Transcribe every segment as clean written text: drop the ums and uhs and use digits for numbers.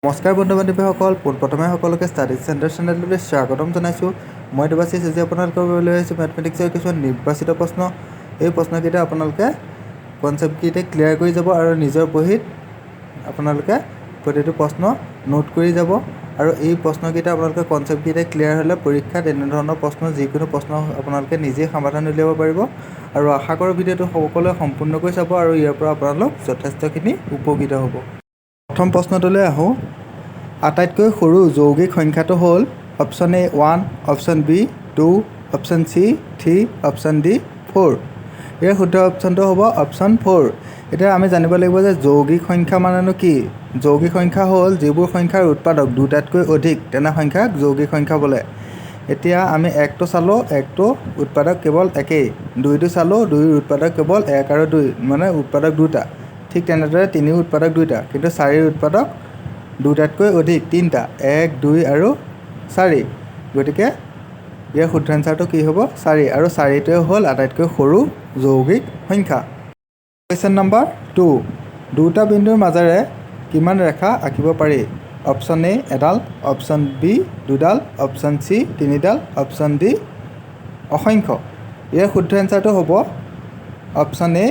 নমস্কাৰ বন্ধু বান্ধৱীসকল, পোনপ্ৰথমে সকলোকে ষ্টাডি চেণ্টাৰ চেনেললৈ স্বাগতম জনাইছোঁ। মই দেৱাশিষ আজি আপোনালোকৰ লৈ আহিছোঁ মেথমেটিক্সৰ কিছুমান নিৰ্বাচিত প্ৰশ্ন। এই প্ৰশ্নকেইটা আপোনালোকে কনচেপ্টকেইটা ক্লিয়াৰ কৰি যাব আৰু নিজৰ বহীত আপোনালোকে প্ৰতিটো প্ৰশ্ন নোট কৰি যাব। আৰু এই প্ৰশ্নকেইটা আপোনালোকে কনচেপ্টকেইটা ক্লিয়াৰ হ'লে পৰীক্ষাত এনেধৰণৰ প্ৰশ্ন যিকোনো প্ৰশ্ন আপোনালোকে নিজেই সমাধান উলিয়াব পাৰিব। আৰু আশা কৰোঁ ভিডিঅ'টো সকলোৱে সম্পূৰ্ণকৈ চাব আৰু ইয়াৰ পৰা আপোনালোক যথেষ্টখিনি উপকৃত হ'ব। প্ৰথম প্ৰশ্নটোলৈ আহোঁ। আটাইতকৈ সৰু যৌগিক সংখ্যাটো হ'ল option A 1, option B 2, option C 3, option D 4। ইয়াৰ শুদ্ধ অপশ্যনটো হ'ব অপশ্যন 4। এতিয়া আমি জানিব লাগিব যে যৌগিক সংখ্যা মানেনো কি। যৌগিক সংখ্যা হ'ল যিবোৰ সংখ্যাৰ উৎপাদক দুটাতকৈ অধিক তেনে সংখ্যাক যৌগিক সংখ্যা বোলে। এতিয়া আমি 1টো চালোঁ, 1টো উৎপাদক কেৱল একেই। 2টো চালোঁ, 2ৰ উৎপাদক কেৱল 1 আৰু 2 মানে উৎপাদক দুটা। ঠিক তেনেদৰে 3ৰ উৎপাদক দুটা, কিন্তু 4ৰ উৎপাদক দুটাতকৈ অধিক, 3টা, 1, 2 আৰু 4। গতিকে ইয়াৰ শুদ্ধ এনচাৰটো কি হ'ব 4, আৰু 4টোৱে হ'ল আটাইতকৈ সৰু যৌগিক সংখ্যা। কুৱেশ্যন নম্বৰ 2, দুটা বিন্দুৰ মাজেৰে কিমান ৰেখা আঁকিব পাৰি? অপশ্যন এ এডাল, অপশ্যন বি 2ডাল, অপশ্যন চি 3ডাল, অপশ্যন ডি অসংখ্য। ইয়াৰ শুদ্ধ এনচাৰটো হ'ব অপশ্যন এ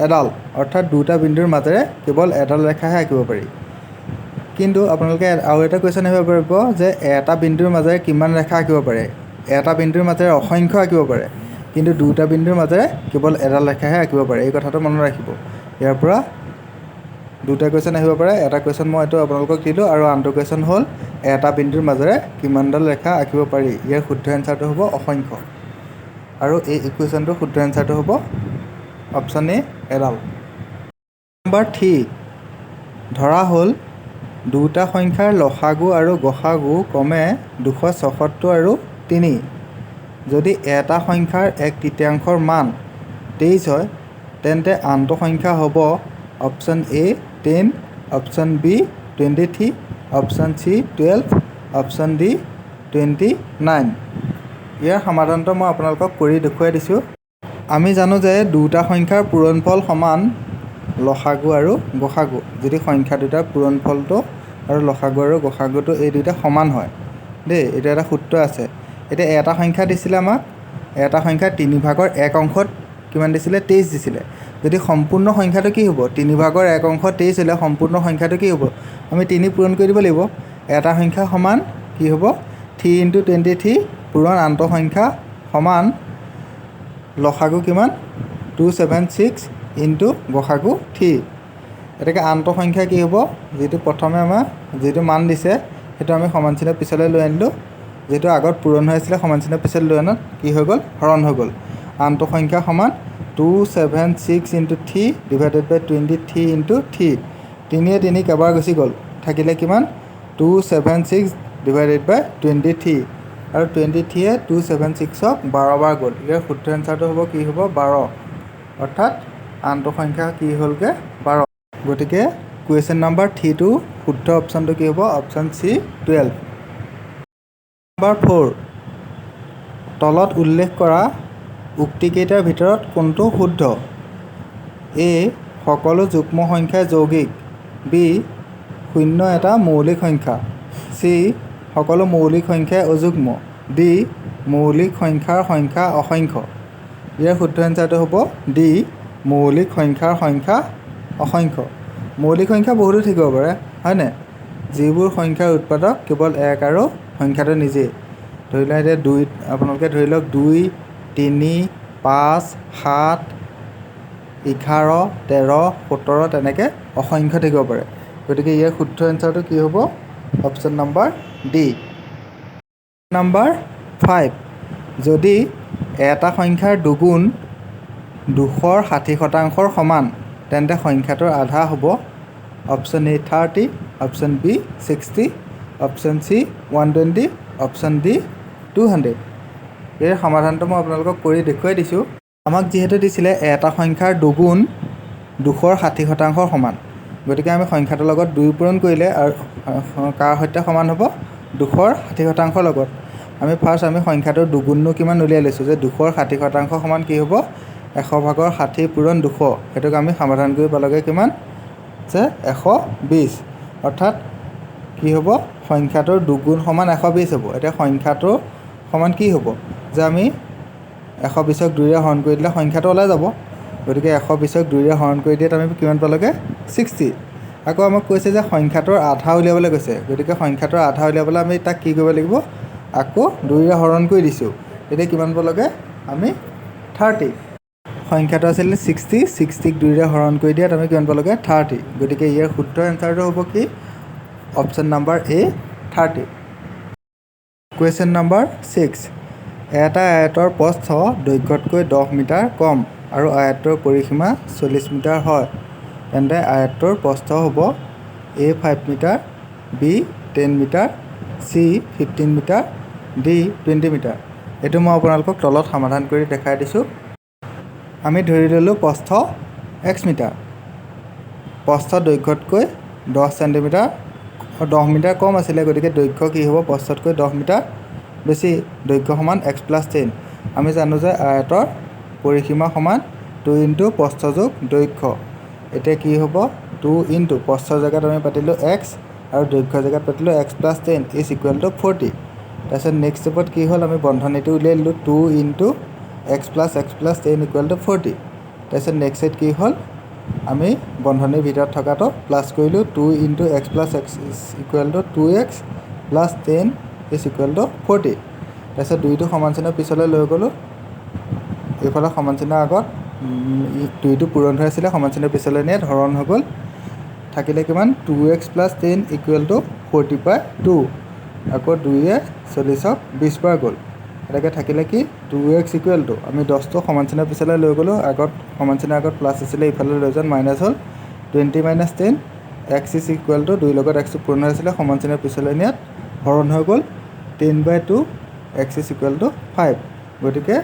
এডাল, অৰ্থাৎ দুটা বিন্দুৰ মাজেৰে কেৱল এডাল ৰেখাহে আঁকিব পাৰি। কিন্তু আপোনালোকে আৰু এটা কুৱেশ্যন আহিব পাৰিব যে এটা বিন্দুৰ মাজেৰে কিমান ৰেখা আঁকিব পাৰে? এটা বিন্দুৰ মাজেৰে অসংখ্য আঁকিব পাৰে, কিন্তু দুটা বিন্দুৰ মাজেৰে কেৱল এডাল ৰেখাহে আঁকিব পাৰে। এই কথাটো মনত ৰাখিব। ইয়াৰ পৰা দুটা কুৱেশ্যন আহিব পাৰে। এটা কুৱেশ্যন মই এইটো আপোনালোকক দিলোঁ, আৰু আনটো কুৱেশ্যন হ'ল এটা বিন্দুৰ মাজেৰে কিমানডাল ৰেখা আঁকিব পাৰি। ইয়াৰ শুদ্ধ এনচাৰটো হ'ব অসংখ্য, আৰু এই ইকুৱেশ্যনটোৰ শুদ্ধ এনচাৰটো হ'ব অপশ্যন এ এডাল। নম্বৰ 3, ধৰা হ'ল দুটা সংখ্যাৰ লসাগু আৰু গসাগু ক্ৰমে 276 আৰু 3। যদি এটা সংখ্যাৰ 1/3 মান 23 হয়, তেন্তে আনটো সংখ্যা হ'ব option A 10, option B 23, option C 12, option D 29। ইয়াৰ সমাধানটো মই আপোনালোকক কৰি দেখুৱাই দিছোঁ। আমি জানো যে দুটা সংখ্যাৰ পূৰণফল সমান লসাগু আৰু গসাগু। যদি সংখ্যা দুটাৰ পূৰণফলটো আৰু লসাগু আৰু গসাগুটো এই দুটা সমান হয় দেই, এইটো এটা সূত্ৰ আছে। এতিয়া এটা সংখ্যা দিছিলে আমাক, এটা সংখ্যা 3/1 কিমান দিছিলে? 23 দিছিলে। যদি সম্পূৰ্ণ সংখ্যাটো কি হ'ব? 3/1 23 হ'লে সম্পূৰ্ণ সংখ্যাটো কি হ'ব? আমি 3 পূৰণ কৰি দিব লাগিব। এটা সংখ্যা সমান কি হ'ব? 3 × 23 পূৰণ আনটো সংখ্যা সমান লসাগু কিমান? 276 × গসাগু 3। গতিকে আনটো সংখ্যা কি হ'ব? যিটো প্ৰথমে আমাৰ যিটো মান দিছে সেইটো আমি সমান চিহ্ন পিছলৈ লৈ আনিলোঁ। যিটো আগত পূৰণ হৈ আছিলে সমান চিহ্ন পিছলৈ লৈ আনাত কি হৈ গ'ল? হৰণ হৈ গ'ল। আনটো সংখ্যা সমান 276 × 3 / 23 × 3। 3য়ে 3 কেইবাৰ গুচি গ'ল, থাকিলে কিমান? 276 / 23, আৰু 23য়ে 276ক 12 বাৰ গ'ল। ইয়াৰ শুদ্ধ এনচাৰটো হ'ব কি হ'ব? 12, অৰ্থাৎ আনটো সংখ্যা কি হ'লগৈ? 12। গতিকে কুৱেশ্যন নম্বৰ 3টো শুদ্ধ অপশ্যনটো কি হ'ব? Option C 12। নম্বৰ 4, তলত উল্লেখ কৰা উক্তিকেইটাৰ ভিতৰত কোনটো শুদ্ধ? এ সকলো যুগ্ম সংখ্যাই যৌগিক, বি 0 এটা মৌলিক সংখ্যা, চি সকলো মৌলিক সংখ্যাই অযুগ্ম, ডি মৌলিক সংখ্যাৰ সংখ্যা অসংখ্য। ইয়াৰ শুদ্ধ এনচাৰটো হ'ব ডি মৌলিক সংখ্যাৰ সংখ্যা অসংখ্য। মৌলিক সংখ্যা বহুতো থাকিব পাৰে, হয়নে? যিবোৰ সংখ্যাৰ উৎপাদক কেৱল 1 আৰু সংখ্যাটো নিজেই। ধৰি লওক এতিয়া 2, আপোনালোকে ধৰি লওক 2, 3, 5, 7, 11, 13, 17 তেনেকৈ অসংখ্য থাকিব পাৰে। গতিকে ইয়াৰ শুদ্ধ এনচাৰটো কি হ'ব? Option number D. নম্বৰ 5, যদি এটা সংখ্যাৰ দুগুণ 260% সমান, তেন্তে সংখ্যাটোৰ আধা হ'ব option A 30, option B 60, option C 120, option D 200। ইয়াৰ সমাধানটো মই আপোনালোকক কৰি দেখুৱাই দিছোঁ। আমাক যিহেতু দিছিলে এটা সংখ্যাৰ দুগুণ 260% সমান, গতিকে আমি সংখ্যাটোৰ লগত 2 পূৰণ কৰিলে আৰু কাৰ সৈতে সমান হ'ব? 260% লগত। আমি ফাৰ্ষ্ট সংখ্যাটোৰ দুগুণনো কিমান উলিয়াই লৈছোঁ যে 260% সমান কি হ'ব? 100/60 পূৰণ 200। সেইটোক আমি সমাধান কৰি পালোগৈ কিমান? যে 120, অৰ্থাৎ কি হ'ব সংখ্যাটোৰ দুগুণ সমান 120 হ'ব। এতিয়া সংখ্যাটোৰ সমান কি হ'ব যে আমি 120ক 2ৰে হৰণ কৰি দিলে সংখ্যাটো ওলাই যাব। গতিকে 120ক 2ৰে হৰণ কৰি দিয়াত আমি কিমান পালোগে 60। আকৌ আমাক কৈছে যে সংখ্যাটোৰ আধা উলিয়াবলৈ কৈছে। গতিকে সংখ্যাটোৰ আধা উলিয়াবলৈ আমি তাক কি কৰিব লাগিব আকৌ 2ৰে হৰণ কৰি দিছোঁ। তেতিয়া কিমান পালোগে আমি 30। সংখ্যাটো আছিলে 60, 60ক 2ৰে হৰণ কৰি দিয়াত আমি কিমান পালোগে 30। গতিকে ইয়াৰ শুদ্ধ এনচাৰটো হ'ব কি অপশ্যন নাম্বাৰ এ 30। কুৱেশ্যন নম্বৰ 6 এটা আয়তৰ প্ৰস্থ দৈৰ্ঘ্যতকৈ 10 মিটাৰ কম আৰু আয়তটোৰ পৰিসীমা 40 মিটাৰ হয় তেন্তে আয়তটোৰ প্ৰস্থ হ'ব A 5 metre, B 10 metre, C 15 metre, D 20 metre. এইটো মই আপোনালোকক তলত সমাধান কৰি দেখাই দিছোঁ। আমি ধৰি ল'লোঁ প্ৰস্থ x মিটাৰ, প্ৰস্থ দৈৰ্ঘ্যতকৈ 10 চেণ্টিমিটাৰ 10 মিটাৰ কম আছিলে। গতিকে দৈৰ্ঘ্য কি হ'ব প্ৰস্থতকৈ 10 মিটাৰ বেছি। দৈৰ্ঘ্য সমান x + 10। আমি জানো যে আয়তৰ পৰিসীমা সমান 2 × প্ৰস্থ যোগ দৈৰ্ঘ্য। এতিয়া কি হ'ব 2 × প্ৰস্থৰ জেগাত আমি পাতিলোঁ x আৰু দৈৰ্ঘ্যৰ জেগাত পাতিলোঁ x + 10 = 40। তাৰপিছত নেক্সট ষ্টেপত কি হ'ল আমি বন্ধনীটো উলিয়াই দিলোঁ 2 × x + 10 = 40। তাৰপিছত নেক্সট ষ্টেপ কি হ'ল আমি বন্ধনীৰ ভিতৰত থকাটো প্লাছ কৰিলোঁ 2 × x + x = 2x + 10 = 40। তাৰপিছত 2টো সমান চিহ্নৰ পিছলৈ লৈ গ'লোঁ। এইফালে সমান চিহ্নৰ আগত 2টো পূৰণ হৈ আছিলে সমান চিহ্নৰ পিছলৈ নিয়াত হৰণ হৈ গ'ল। থাকিলে কিমান 2x + 10 = 40/2। আকৌ 2য়ে 40ক 20 বাৰ গ'ল। এনেকৈ থাকিলে কি 2x = আমি 10টো সমান চিহ্নৰ পিছলৈ লৈ গ'লোঁ। আগত সমান চিহ্নৰ আগত প্লাছ আছিলে ইফালে লৈ যোৱাত মাইনাছ হ'ল 20 - 10 x = 2 লগত xটো পূৰণ হৈ আছিলে সমান চিহ্নৰ পিছলৈ নিয়াত হৰণ হৈ গ'ল 10/2 x = 5। গতিকে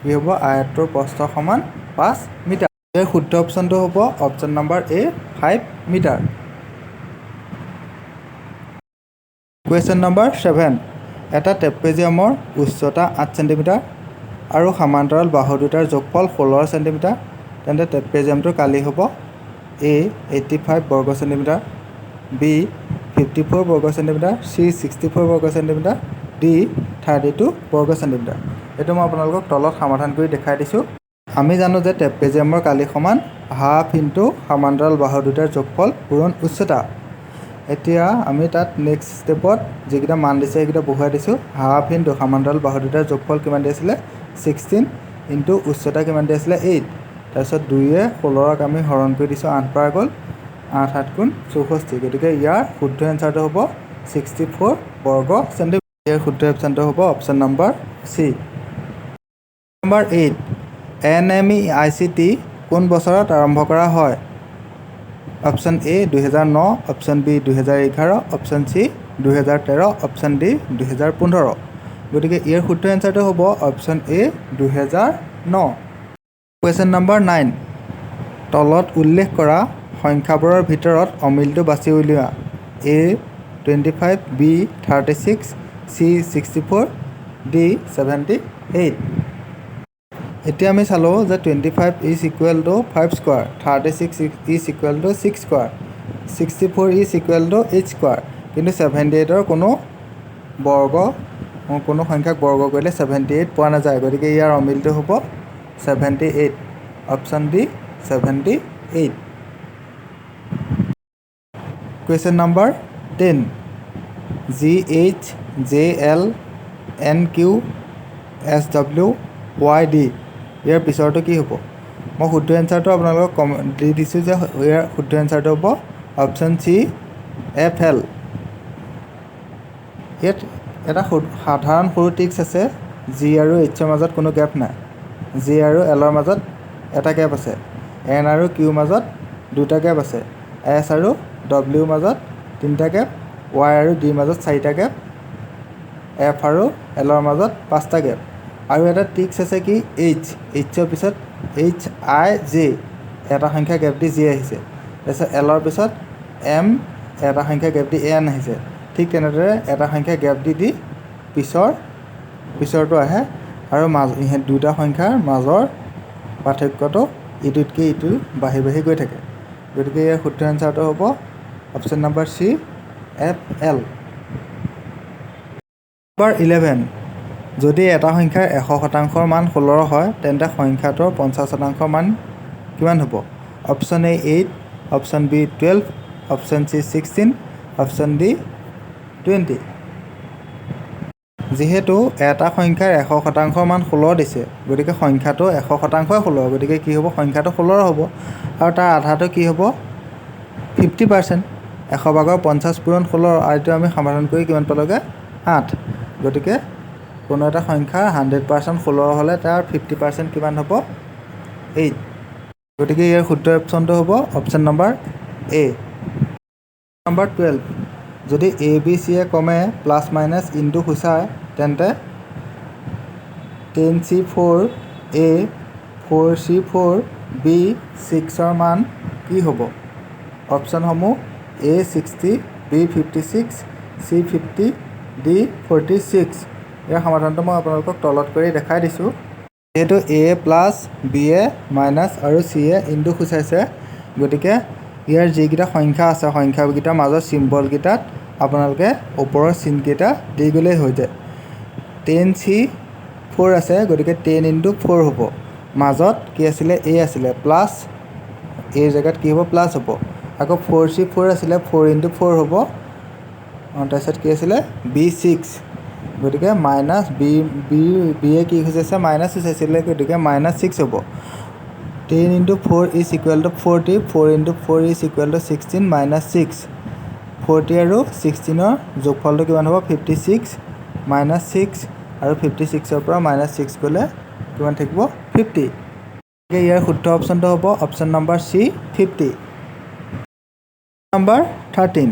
কি হ'ব আয়তটোৰ প্ৰস্থ সমান 5 মিটাৰ। ইয়াৰ শুদ্ধ অপশ্যনটো হ'ব অপশ্যন নম্বৰ এ 5 মিটাৰ। কুৱেশ্যন নম্বৰ 7 এটা ট্ৰেপেজিয়ামৰ উচ্চতা 8 চেণ্টিমিটাৰ আৰু সমান্তৰাল বাহু দুটাৰ যোগফল 16 চেণ্টিমিটাৰ তেন্তে ট্ৰেপেজিয়ামটোৰ কালি হ'ব এ 85 বৰ্গ চেণ্টিমিটাৰ, বি 54 বৰ্গ চেণ্টিমিটাৰ, চি 64 বৰ্গ চেণ্টিমিটাৰ, ডি 32 বৰ্গ চেণ্টিমিটাৰ। এইটো মই আপোনালোকক তলত সমাধান কৰি দেখাই দিছোঁ। আমি জানো যে ট্ৰেপেজিয়ামৰ কালি সমান হাফ ইনটু সমান্তৰাল বাহু দুটাৰ যোগফল পূৰণ উচ্চতা। এতিয়া আমি তাত নেক্সট ষ্টেপত যিকেইটা মান দিছে সেইকেইটা বহুৱাই দিছোঁ। হাফ ইনটু সমান্তৰাল বাহু দুটাৰ যোগফল কিমান দি আছিলে 16 ইনটু উচ্চতা কিমান দি আছিলে 8। তাৰপিছত 2য়ে 16ক আমি হৰণ কৰি দিছোঁ 8 বাৰ গ'ল 8 × 7 = 64। গতিকে ইয়াৰ শুদ্ধ এনচাৰটো হ'ব 64 বৰ্গ চেণ্টিমিটাৰ। ইয়াৰ শুদ্ধ অপশ্যনটো হ'ব option number C. Number 8 NMEICT কোন বছৰত আৰম্ভ কৰা হয়? Option A 2009, option B 2011, option C 2013, option D 2015। গতিকে ইয়াৰ শুদ্ধ এনচাৰটো হ'ব অপশ্যন এ 2009। কুৱেশ্যন নম্বৰ 9 তলত উল্লেখ কৰা সংখ্যাবোৰৰ ভিতৰত অমিলটো বাছি উলিওৱা। এ 25, বি 36, চি 64, ডি 78। এতিয়া আমি চালোঁ যে 25 = 5 স্কোৱাৰ, 36 = 6 স্কোৱাৰ, 64 = 8 স্কোৱাৰ। কিন্তু 78ৰ কোনো সংখ্যাক বৰ্গ কৰিলে 78 পোৱা নাযায়। গতিকে ইয়াৰ অমিলটো হ'ব 78। Option D 78। Question number 10 GH, JL, NQ, SW, YD ইয়াৰ পিছৰটো কি হ'ব? মই শুদ্ধ এনচাৰটো আপোনালোকক দি দিছোঁ যে ইয়াৰ শুদ্ধ এনচাৰটো হ'ব অপশ্যন চি FL। ইয়াত এটা সাধাৰণ সৰু ট্ৰিক্স আছে। জি আৰু এইচৰ মাজত কোনো গেপ নাই। জি আৰু এলৰ মাজত এটা গেপ আছে। এন আৰু কিউৰ মাজত 2টা গেপ আছে। এছ আৰু ডব্লিউৰ মাজত 3টা গেপ। ৱাই আৰু ডিৰ মাজত 4টা গেপ। এফ আৰু এলৰ মাজত 5টা গেপ। আৰু এটা ট্ৰিক্স আছে কি এইচৰ পিছত HIJ এটা সংখ্যা গেপ দি জি আহিছে। তাৰপিছত এলৰ পিছত এম এটা সংখ্যা গেপ দি এন আহিছে। ঠিক তেনেদৰে এটা সংখ্যা গেপ দি পিছৰটো আহে আৰু ইহঁত 2টা সংখ্যাৰ মাজৰ পাৰ্থক্যটো ইটোতকৈ ইটো বাঢ়ি বাঢ়ি গৈ থাকে। গতিকে ইয়াৰ শুদ্ধ এনচাৰটো হ'ব option number C FL। Number 11, যদি এটা সংখ্যাৰ 100% মান 16 হয় তেন্তে সংখ্যাটোৰ 50% মান কিমান হ'ব? Option A 8, option B 12, option C 16, option D 20। যিহেতু এটা সংখ্যাৰ 100% মান 16 দিছে, গতিকে সংখ্যাটো 100%ই 16, গতিকে কি হ'ব? সংখ্যাটো 16 হ'ব আৰু তাৰ আধাটো কি হ'ব? 50%। 100/50 পূৰণ 16, আৰু এইটো আমি সমাধান কৰি কিমান পালোগৈ? 8। গতিকে কোনো এটা সংখ্যাৰ 100% 16 হ'লে তাৰ 50% কিমান হ'ব? 8। গতিকে ইয়াৰ শুদ্ধ অপশ্যনটো হ'ব অপশ্যন নম্বৰ A। নম্বৰ 12, যদি ABC ক্ৰমে প্লাছ মাইনাছ ইনটু সূচায় তেন্তে 10C4 A 4C4 B 6ৰ মান কি হ'ব? অপশ্যনসমূহ A 60, B 56, C 50, D 46। ইয়াৰ সমাধানটো মই আপোনালোকক তলত কৰি দেখাই দিছোঁ। যিহেতু A প্লাছ B মাইনাছ আৰু C ইনটু সূচাইছে, গতিকে ইয়াৰ যিকেইটা সংখ্যা আছে সংখ্যাকেইটাৰ মাজৰ চিম্বলকেইটাত আপোনালোকে ওপৰৰ চিনকেইটা দি গ'লেই হৈ যায়। 10C4 আছে, গতিকে 10 × 4 হ'ব। মাজত কি আছিলে? A আছিলে, প্লাছ A জেগাত কি হ'ব? প্লাছ হ'ব। আকৌ 4C4 আছিলে, 4 × 4 হ'ব। তাৰপিছত কি আছিলে? B6, গতিকে মাইনাছ B কি সূচাইছে? মাইনাছ সূচাইছিলে, গতিকে -6 হ'ব। 10 × 4 = 40, 4 × 4 = 16, -6। 40 আৰু 16ৰ যোগফলটো কিমান হ'ব? 56, -6, আৰু 56ৰ পৰা -6 গ'লে কিমান থাকিব? 50। গতিকে ইয়াৰ শুদ্ধ অপশ্যনটো হ'ব অপশ্যন নম্বৰ C 50। নম্বৰ 13,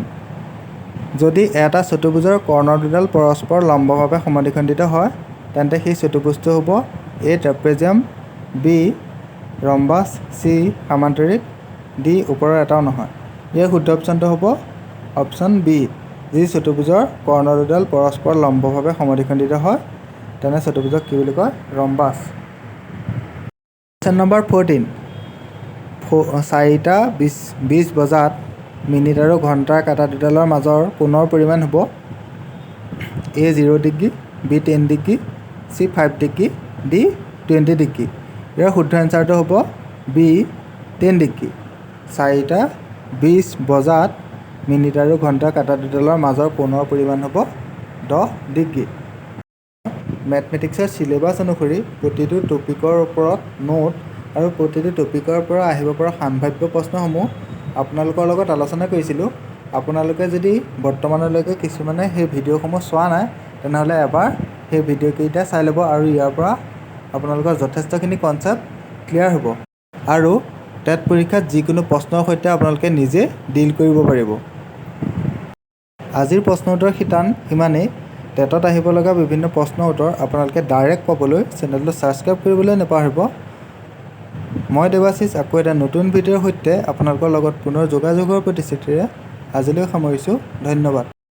যদি এটা চতুৰ্ভুজৰ কৰ্ণ দুডাল পৰস্পৰ লম্বভাৱে সমদ্বিখণ্ডিত হয় তেন্তে সেই চতুৰ্ভুজটো হ'ব A trapezium, B rhombus, C সামান্তৰিক, D ওপৰৰ এটাও নহয়। ইয়াৰ শুদ্ধ অপশ্যনটো হ'ব অপশ্যন B। যি চতুৰ্ভুজৰ কৰ্ণ দুডাল পৰস্পৰ লম্বভাৱে সমদ্বিখণ্ডিত হয় তেনে চতুৰ্ভুজক কি বুলি কয়? ৰম্বাছ। কুৱেশ্যন নম্বৰ 14, 4টা 20 বজাত মিনিট আৰু ঘণ্টাৰ কাঁটা দুডালৰ মাজৰ কোণৰ পৰিমাণ হ'ব A 0 degree, B 10 degree, C 5 degree, D 20 degree. ইয়াৰ শুদ্ধ এনচাৰটো হ'ব B 10 ডিগ্ৰী। 4টা 20 বজাত মিনিট আৰু ঘণ্টাৰ কাঁটা দুডালৰ মাজৰ কোণৰ পৰিমাণ হ'ব 10 ডিগ্ৰী। মেথমেটিক্সৰ চিলেবাছ অনুসৰি প্ৰতিটো টপিকৰ ওপৰত নোট আৰু প্ৰতিটো টপিকৰ পৰা আহিব পৰা সাম্ভাৱ্য প্ৰশ্নসমূহ আপোনালোকৰ লগত আলোচনা কৰিছিলোঁ। আপোনালোকে যদি বৰ্তমানলৈকে কিছুমানে সেই ভিডিঅ'সমূহ চোৱা নাই তেনেহ'লে এবাৰ সেই ভিডিঅ'কেইটা চাই ল'ব আৰু ইয়াৰ পৰা আপোনালোকৰ যথেষ্টখিনি কনচেপ্ট ক্লিয়াৰ হ'ব আৰু টেট পৰীক্ষাত যিকোনো প্ৰশ্নৰ সৈতে আপোনালোকে নিজে ডিল কৰিব পাৰিব। আজিৰ প্ৰশ্ন উত্তৰ শিতান ইমানেই। টেটত আহিব লগা বিভিন্ন প্ৰশ্ন উত্তৰ আপোনালোকে ডাইৰেক্ট পাবলৈ চেনেলটো ছাবস্ক্ৰাইব কৰিবলৈ নাপাহৰিব। মই দেৱাশিষ আকৌ এটা নতুন ভিডিঅ'ৰ সৈতে আপোনালোকৰ লগত পুনৰ যোগাযোগৰ প্ৰতিশ্ৰুতিৰে আজিলৈ সামৰিছোঁ। ধন্যবাদ।